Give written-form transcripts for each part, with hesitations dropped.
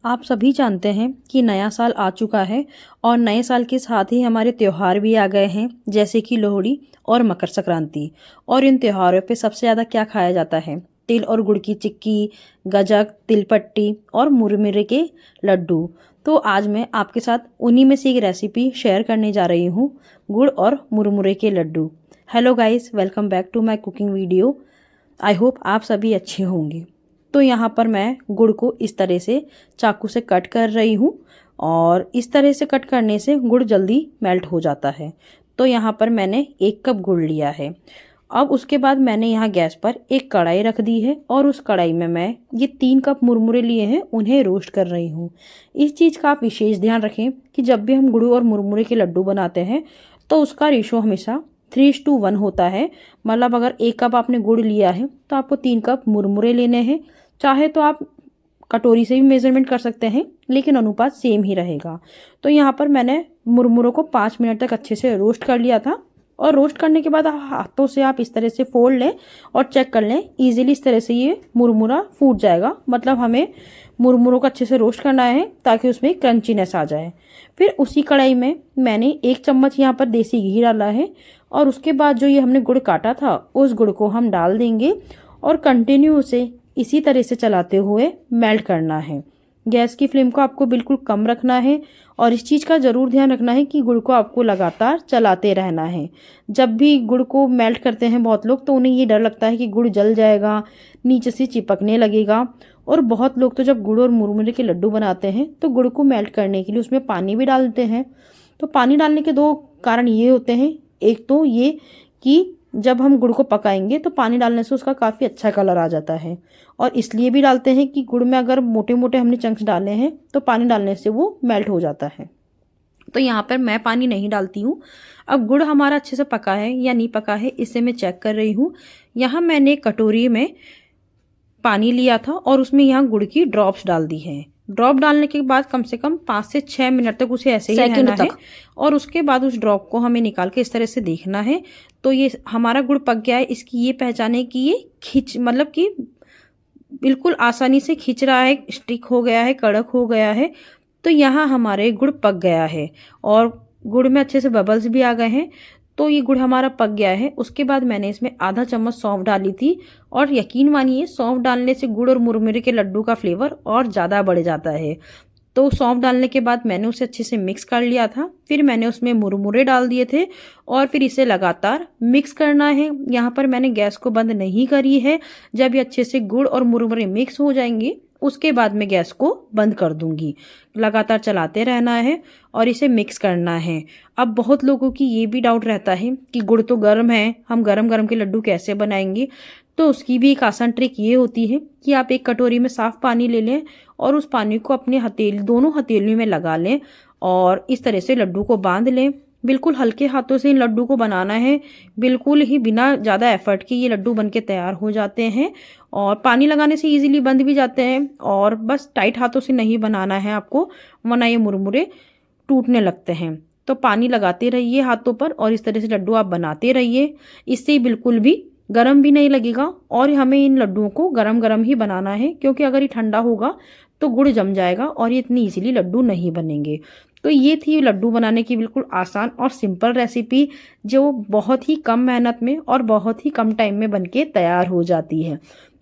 आप सभी जानते हैं कि नया साल आ चुका है और नए साल के साथ ही हमारे त्योहार भी आ गए हैं, जैसे कि लोहड़ी और मकर संक्रांति। और इन त्योहारों पे सबसे ज़्यादा क्या खाया जाता है? तिल और गुड़ की चिक्की, गजक, तिलपट्टी और मुरमुरे के लड्डू। तो आज मैं आपके साथ उन्हीं में से एक रेसिपी शेयर करने जा रही हूँ, गुड़ और मुरमुरे के laddu. Hello guys, welcome back to my cooking video. I hope आप सभी अच्छे होंगे। तो यहाँ पर मैं गुड़ को इस तरह से चाकू से कट कर रही हूँ और इस तरह से कट करने से गुड़ जल्दी मेल्ट हो जाता है। तो यहाँ पर मैंने 1 कप गुड़ लिया है। अब उसके बाद मैंने यहाँ गैस पर एक कढ़ाई रख दी है और उस कढ़ाई में मैं ये 3 कप मुरमुरे लिए हैं, उन्हें रोस्ट कर रही हूँ। इस चीज़ का आप विशेष ध्यान रखें कि जब भी हम गुड़ और मुरमुरे के लड्डू बनाते हैं तो उसका रेशो हमेशा 3:1 होता है। मतलब अगर 1 कप आपने गुड़ लिया है तो आपको 3 कप मुरमुरे लेने हैं। चाहे तो आप कटोरी से भी मेजरमेंट कर सकते हैं, लेकिन अनुपात सेम ही रहेगा। तो यहाँ पर मैंने मुरमुरों को 5 मिनट तक अच्छे से रोस्ट कर लिया था। और रोस्ट करने के बाद हाथों से आप इस तरह से फोल्ड लें और चेक कर लें, इजीली इस तरह से ये मुरमुरा फूट जाएगा। मतलब हमें मुरमुरों को अच्छे से रोस्ट करना है ताकि उसमें क्रंचीनेस आ जाए। फिर उसी कढ़ाई में मैंने 1 चम्मच यहाँ पर देसी घी डाला है और उसके बाद जो ये हमने गुड़ काटा था उस गुड़ को हम डाल देंगे और कंटिन्यू उसे इसी तरह से चलाते हुए मेल्ट करना है। गैस की फ्लेम को आपको बिल्कुल कम रखना है और इस चीज़ का ज़रूर ध्यान रखना है कि गुड़ को आपको लगातार चलाते रहना है। जब भी गुड़ को मेल्ट करते हैं बहुत लोग, तो उन्हें ये डर लगता है कि गुड़ जल जाएगा, नीचे से चिपकने लगेगा। और बहुत लोग तो जब गुड़ और मुरमुरे के लड्डू बनाते हैं तो गुड़ को मेल्ट करने के लिए उसमें पानी भी डालते हैं। तो पानी डालने के 2 कारण ये होते हैं। एक तो ये कि जब हम गुड़ को पकाएंगे तो पानी डालने से उसका काफ़ी अच्छा कलर आ जाता है, और इसलिए भी डालते हैं कि गुड़ में अगर मोटे मोटे हमने चंक्स डाले हैं तो पानी डालने से वो मेल्ट हो जाता है। तो यहाँ पर मैं पानी नहीं डालती हूँ। अब गुड़ हमारा अच्छे से पका है या नहीं पका है, इसे मैं चेक कर रही हूँ। यहाँ मैंने कटोरी में पानी लिया था और उसमें यहाँ गुड़ की ड्रॉप्स डाल दी है। ड्रॉप डालने के बाद कम से कम 5 से 6 मिनट तक उसे ऐसे ही रहना है और उसके बाद उस ड्रॉप को हमें निकाल के इस तरह से देखना है। तो ये हमारा गुड़ पक गया है। इसकी ये पहचान है कि ये मतलब कि बिल्कुल आसानी से खिंच रहा है, स्टिक हो गया है, कड़क हो गया है। तो यहाँ हमारे गुड़ पक गया है और गुड़ में अच्छे से बबल्स भी आ गए हैं। तो ये गुड़ हमारा पक गया है। उसके बाद मैंने इसमें आधा चम्मच सौंफ डाली थी और यकीन मानिए सौंफ डालने से गुड़ और मुरमुरे के लड्डू का फ्लेवर और ज़्यादा बढ़ जाता है। तो सौंफ डालने के बाद मैंने उसे अच्छे से मिक्स कर लिया था। फिर मैंने उसमें मुरमुरे डाल दिए थे और फिर इसे लगातार मिक्स करना है। यहाँ पर मैंने गैस को बंद नहीं करी है। जब ये अच्छे से गुड़ और मुरमुरे मिक्स हो जाएंगे उसके बाद मैं गैस को बंद कर दूंगी। लगातार चलाते रहना है और इसे मिक्स करना है। अब बहुत लोगों की ये भी डाउट रहता है कि गुड़ तो गर्म है, हम गरम गरम के लड्डू कैसे बनाएंगे। तो उसकी भी एक आसान ट्रिक ये होती है कि आप एक कटोरी में साफ पानी ले लें और उस पानी को अपने दोनों हथेलियों में लगा लें और इस तरह से लड्डू को बांध लें। बिल्कुल हल्के हाथों से इन लड्डू को बनाना है, बिल्कुल ही बिना ज़्यादा एफर्ट के ये लड्डू बनके तैयार हो जाते हैं और पानी लगाने से इजीली बंद भी जाते हैं। और बस टाइट हाथों से नहीं बनाना है आपको, वरना ये मुरमुरे टूटने लगते हैं। तो पानी लगाते रहिए हाथों पर और इस तरह से लड्डू आप बनाते रहिए। इससे बिल्कुल भी गरम भी नहीं लगेगा और हमें इन लड्डुओं को गरम गरम ही बनाना है, क्योंकि अगर ये ठंडा होगा तो गुड़ जम जाएगा और ये इतनी इजीली लड्डू नहीं बनेंगे। तो ये थी लड्डू बनाने की बिल्कुल आसान और सिंपल रेसिपी, जो बहुत ही कम मेहनत में और बहुत ही कम टाइम में बनके तैयार हो जाती है।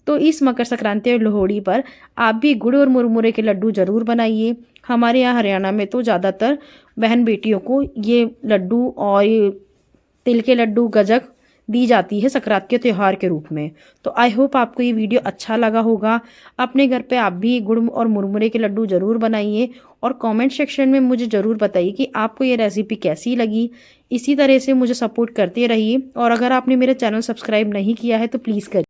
तो इस मकर संक्रांति और लोहड़ी पर आप भी गुड़ और मुरमुरे के लड्डू ज़रूर बनाइए। हमारे यहाँ हरियाणा में तो ज़्यादातर बहन बेटियों को ये लड्डू और ये तिल के लड्डू, गजक दी जाती है संक्रांति के त्यौहार के रूप में। तो आई होप आपको ये वीडियो अच्छा लगा होगा। अपने घर पे आप भी गुड़ और मुरमुरे के लड्डू ज़रूर बनाइए और कमेंट सेक्शन में मुझे ज़रूर बताइए कि आपको ये रेसिपी कैसी लगी। इसी तरह से मुझे सपोर्ट करते रहिए और अगर आपने मेरा चैनल सब्सक्राइब नहीं किया है तो प्लीज़ करिए।